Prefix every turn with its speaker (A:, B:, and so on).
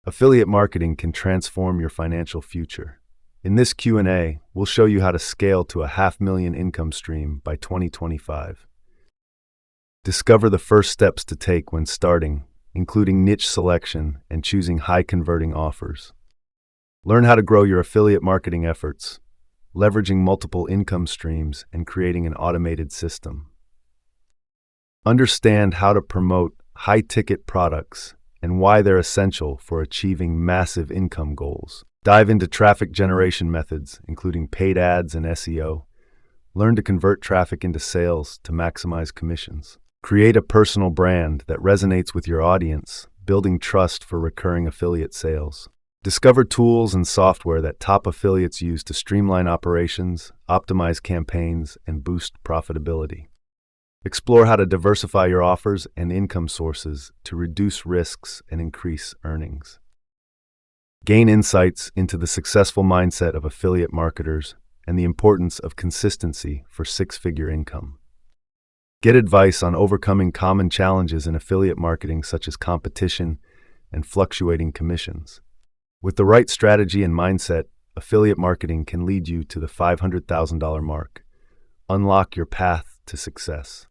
A: Affiliate marketing can transform your financial future. In this Q&A, we'll show you how to scale to a $500,000 income stream by 2025. Discover the first steps to take when starting, including niche selection and choosing high-converting offers. Learn how to grow your affiliate marketing efforts, leveraging multiple income streams and creating an automated system. Understand how to promote high-ticket products and why they're essential for achieving massive income goals. Dive into traffic generation methods, including paid ads and SEO. Learn to convert traffic into sales to maximize commissions. Create a personal brand that resonates with your audience, building trust for recurring affiliate sales. Discover tools and software that top affiliates use to streamline operations, optimize campaigns, and boost profitability. Explore how to diversify your offers and income sources to reduce risks and increase earnings. Gain insights into the successful mindset of affiliate marketers and the importance of consistency for six-figure income. Get advice on overcoming common challenges in affiliate marketing such as competition and fluctuating commissions. With the right strategy and mindset, affiliate marketing can lead you to the $500,000 mark. Unlock your path to success.